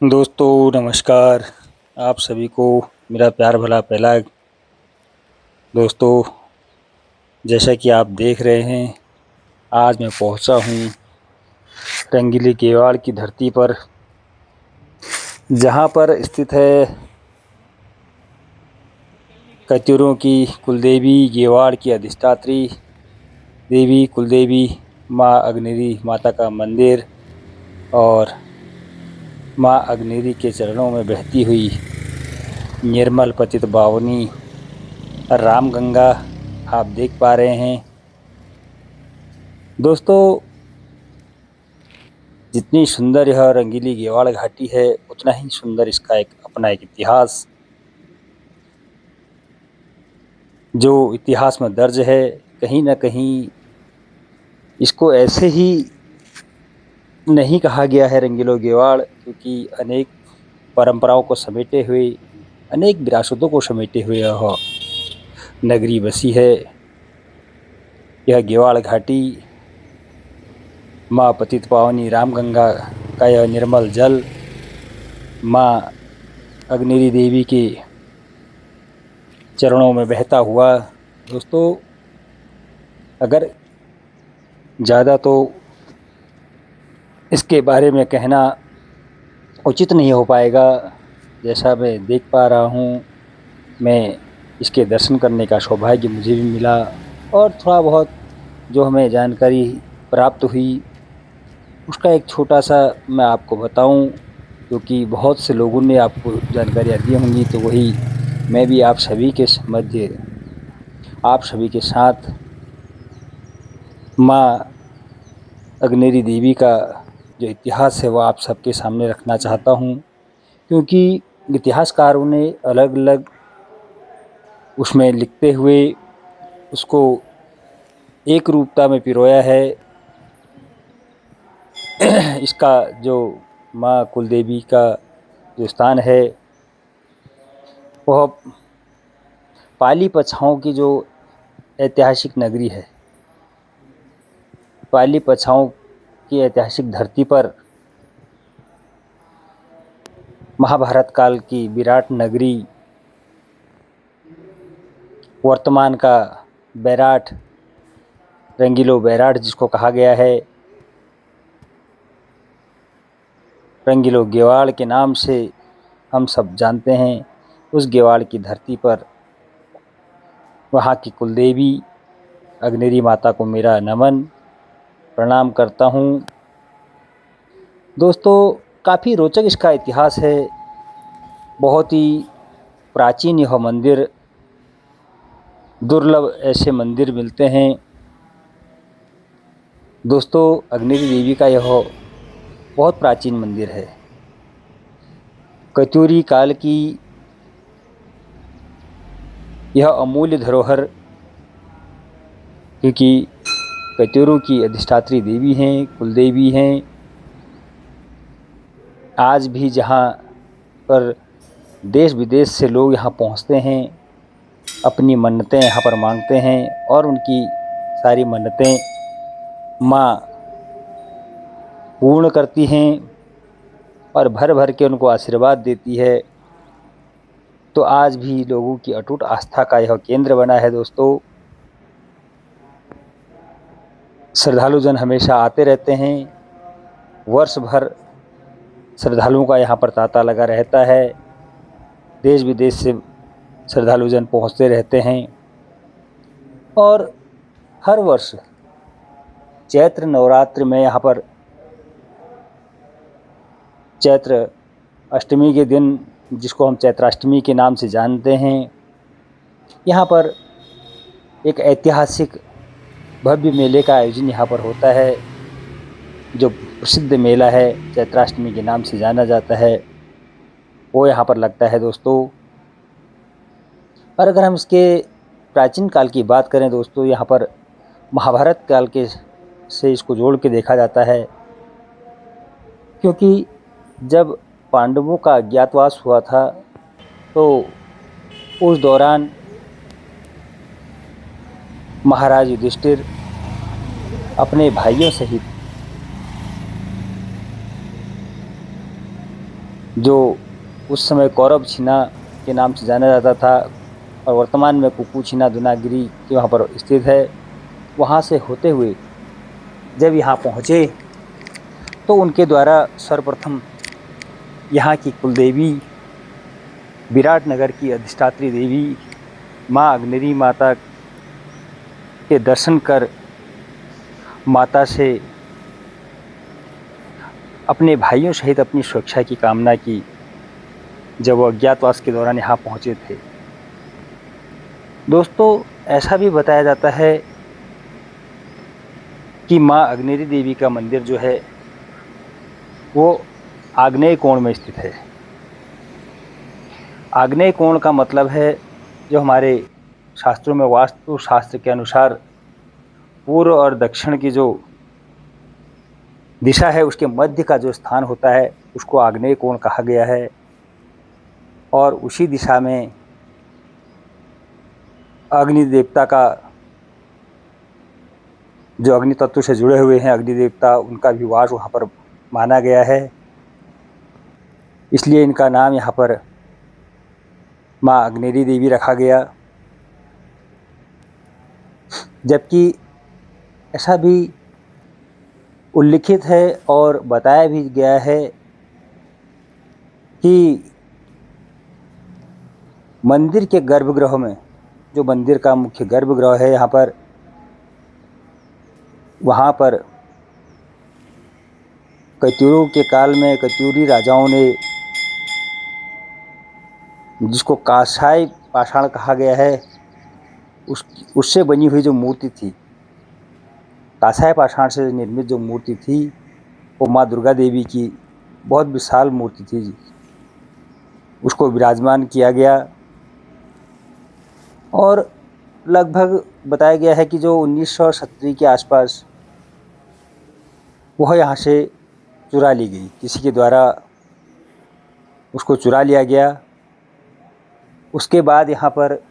दोस्तों नमस्कार। आप सभी को मेरा प्यार भला पहला। दोस्तों, जैसा कि आप देख रहे हैं, आज मैं पहुंचा हूं रंगीली गेवाड़ की धरती पर, जहां पर स्थित है कत्यूरों की कुलदेवी गेवाड़ की अधिष्ठात्री देवी कुलदेवी माँ अग्निरी माता का मंदिर और माँ अग्निरी के चरणों में बहती हुई निर्मल पतित पावनी रामगंगा आप देख पा रहे हैं। दोस्तों, जितनी सुंदर यह रंगीली गेवाड़ घाटी है, उतना ही सुंदर इसका अपना एक इतिहास, जो इतिहास में दर्ज है। कहीं न कहीं इसको ऐसे ही नहीं कहा गया है रंगीलो गेवाड़, क्योंकि अनेक परंपराओं को समेटे हुए, अनेक विरासतों को समेटे हुए यह नगरी बसी है। यह गेवाड़ घाटी माँ पतित पावनी रामगंगा का यह निर्मल जल माँ अग्निरी देवी के चरणों में बहता हुआ, दोस्तों, अगर ज़्यादा तो इसके बारे में कहना उचित नहीं हो पाएगा। जैसा मैं देख पा रहा हूँ, मैं इसके दर्शन करने का सौभाग्य मुझे भी मिला और थोड़ा बहुत जो हमें जानकारी प्राप्त हुई, उसका एक छोटा सा मैं आपको बताऊं, क्योंकि बहुत से लोगों ने आपको जानकारियाँ दी होंगी, तो वही मैं भी आप सभी के मध्य, आप सभी के साथ माँ अग्निरी देवी का जो इतिहास है वह आप सबके सामने रखना चाहता हूँ। क्योंकि इतिहासकारों ने अलग अलग उसमें लिखते हुए उसको एक रूपता में पिरोया है। इसका जो माँ कुलदेवी का जो स्थान है, वह पाली पछाओं की जो ऐतिहासिक नगरी है, पाली पछाओं की ऐतिहासिक धरती पर महाभारत काल की विराट नगरी, वर्तमान का बैराठ, रंगीलो बैराठ जिसको कहा गया है, रंगीलो गेवाड़ के नाम से हम सब जानते हैं। उस गेवाड़ की धरती पर वहाँ की कुलदेवी अग्निरी माता को मेरा नमन, प्रणाम करता हूँ। दोस्तों, काफ़ी रोचक इसका इतिहास है। बहुत ही प्राचीन यह मंदिर, दुर्लभ ऐसे मंदिर मिलते हैं। दोस्तों, अग्निरी देवी का यह बहुत प्राचीन मंदिर है। कत्यूरी काल की यह अमूल्य धरोहर, क्योंकि कत्यूरों की अधिष्ठात्री देवी हैं, कुलदेवी हैं। आज भी जहाँ पर देश विदेश से लोग यहाँ पहुँचते हैं, अपनी मन्नतें यहाँ पर मांगते हैं और उनकी सारी मन्नतें माँ पूर्ण करती हैं और भर भर के उनको आशीर्वाद देती है। तो आज भी लोगों की अटूट आस्था का यह केंद्र बना है। दोस्तों, श्रद्धालु जन हमेशा आते रहते हैं। वर्ष भर श्रद्धालुओं का यहाँ पर तांता लगा रहता है। देश विदेश से श्रद्धालु जन पहुँचते रहते हैं और हर वर्ष चैत्र नवरात्र में यहाँ पर चैत्र अष्टमी के दिन, जिसको हम चैत्राष्टमी के नाम से जानते हैं, यहाँ पर एक ऐतिहासिक भव्य मेले का आयोजन यहाँ पर होता है। जो प्रसिद्ध मेला है, चैत्राष्टमी के नाम से जाना जाता है, वो यहाँ पर लगता है। दोस्तों, और अगर हम इसके प्राचीन काल की बात करें दोस्तों, यहाँ पर महाभारत काल के से इसको जोड़ के देखा जाता है। क्योंकि जब पांडवों का अज्ञातवास हुआ था, तो उस दौरान महाराज युधिष्ठिर अपने भाइयों सहित जो उस समय कौरव छिना के नाम से जाना जाता था और वर्तमान में कुकू छिना दुनागिरी के वहाँ पर स्थित है। वहाँ से होते हुए जब यहाँ पहुँचे तो उनके द्वारा सर्वप्रथम यहाँ की कुलदेवी विराटनगर की अधिष्ठात्री देवी माँ अग्निरी माता के दर्शन कर माता से अपने भाइयों सहित अपनी सुरक्षा की कामना की जब वो अज्ञातवास के दौरान यहाँ पहुँचे थे। दोस्तों, ऐसा भी बताया जाता है कि माँ अग्निरी देवी का मंदिर जो है वो आग्नेय कोण में स्थित है। आग्नेय कोण का मतलब है जो हमारे शास्त्रों में वास्तु शास्त्र के अनुसार पूर्व और दक्षिण की जो दिशा है उसके मध्य का जो स्थान होता है उसको आग्नेय कोण कहा गया है। और उसी दिशा में अग्नि देवता का जो अग्नि तत्व से जुड़े हुए हैं अग्नि देवता उनका भी वास वहाँ पर माना गया है। इसलिए इनका नाम यहाँ पर माँ अग्निरी देवी रखा गया। जबकि ऐसा भी उल्लिखित है और बताया भी गया है कि मंदिर के गर्भगृह में जो मंदिर का मुख्य गर्भगृह है यहाँ पर वहाँ पर कत्यूरों के काल में कत्यूरी राजाओं ने जिसको कांसाई पाषाण कहा गया है उससे बनी हुई जो मूर्ति थी, कांसाई पाषाण से निर्मित जो मूर्ति थी वो माँ दुर्गा देवी की बहुत विशाल मूर्ति थी। उसको विराजमान किया गया और लगभग बताया गया है कि जो 1970 के आसपास वह यहाँ से चुरा ली गई, किसी के द्वारा उसको चुरा लिया गया। उसके बाद यहाँ पर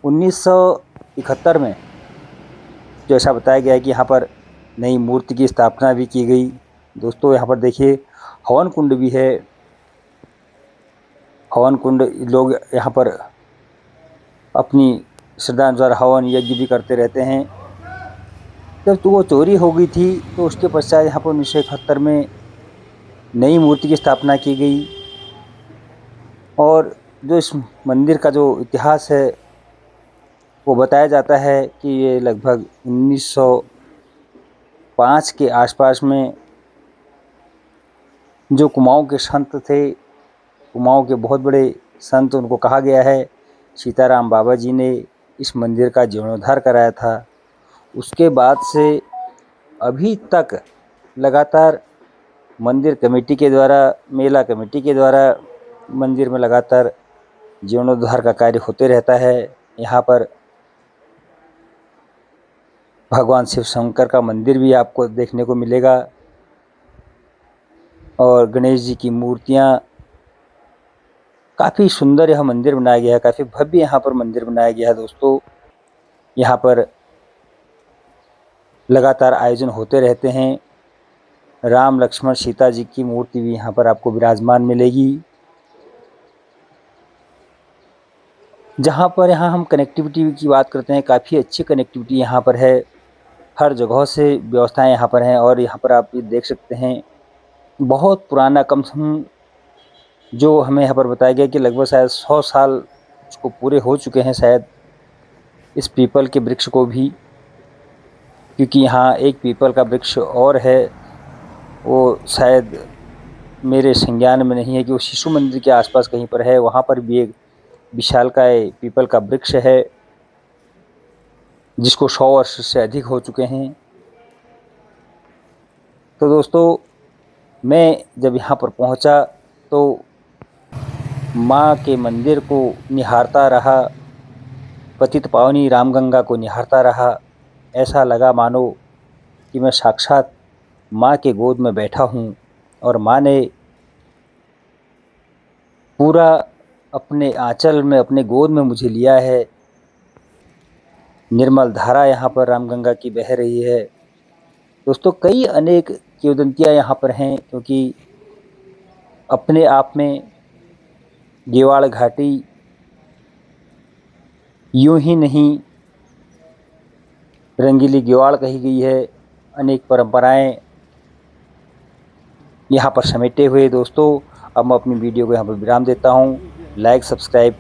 1971 में जो ऐसा बताया गया है कि यहाँ पर नई मूर्ति की स्थापना भी की गई। दोस्तों, यहाँ पर देखिए हवन कुंड भी है। हवन कुंड लोग यहाँ पर अपनी श्रद्धा अनुसार हवन यज्ञ भी करते रहते हैं। जब तो वो चोरी हो गई थी तो उसके पश्चात यहाँ पर 1971 में नई मूर्ति की स्थापना की गई। और जो इस मंदिर का जो इतिहास है वो बताया जाता है कि ये लगभग 1905 के आसपास में जो कुमाऊं के संत थे, कुमाऊं के बहुत बड़े संत, उनको कहा गया है सीताराम बाबा जी ने इस मंदिर का जीर्णोद्धार कराया था। उसके बाद से अभी तक लगातार मंदिर कमेटी के द्वारा, मेला कमेटी के द्वारा मंदिर में लगातार जीर्णोद्धार का कार्य होते रहता है। यहाँ पर भगवान शिव शंकर का मंदिर भी आपको देखने को मिलेगा और गणेश जी की मूर्तियाँ, काफ़ी सुंदर यह मंदिर बनाया गया है, काफ़ी भव्य यहाँ पर मंदिर बनाया गया है। दोस्तों, यहाँ पर लगातार आयोजन होते रहते हैं। राम लक्ष्मण सीता जी की मूर्ति भी यहाँ पर आपको विराजमान मिलेगी। जहाँ पर हम कनेक्टिविटी की बात करते हैं, काफ़ी अच्छी कनेक्टिविटी यहाँ पर है। हर जगह से व्यवस्थाएं यहाँ पर हैं और यहाँ पर आप ये देख सकते हैं बहुत पुराना, कम से कम जो हमें यहाँ पर बताया गया कि लगभग शायद 100 साल उसको पूरे हो चुके हैं शायद इस पीपल के वृक्ष को भी, क्योंकि यहाँ एक पीपल का वृक्ष और है, वो शायद मेरे संज्ञान में नहीं है कि वो शिशु मंदिर के आसपास कहीं पर है। वहाँ पर भी एक विशालकाय पीपल का वृक्ष है जिसको 100 वर्ष से अधिक हो चुके हैं। तो दोस्तों, मैं जब यहाँ पर पहुँचा तो माँ के मंदिर को निहारता रहा, पतित पावनी रामगंगा को निहारता रहा। ऐसा लगा मानो कि मैं साक्षात माँ के गोद में बैठा हूँ और माँ ने पूरा अपने आंचल में, अपने गोद में मुझे लिया है। निर्मल धारा यहाँ पर रामगंगा की बह रही है। दोस्तों, कई अनेक किंवदंतियाँ यहाँ पर हैं, क्योंकि अपने आप में गेवाड़ घाटी यूं ही नहीं रंगीली गेवाड़ कही गई है। अनेक परंपराएं यहाँ पर समेटे हुए दोस्तों। अब मैं अपनी वीडियो को यहाँ पर विराम देता हूँ। Like subscribe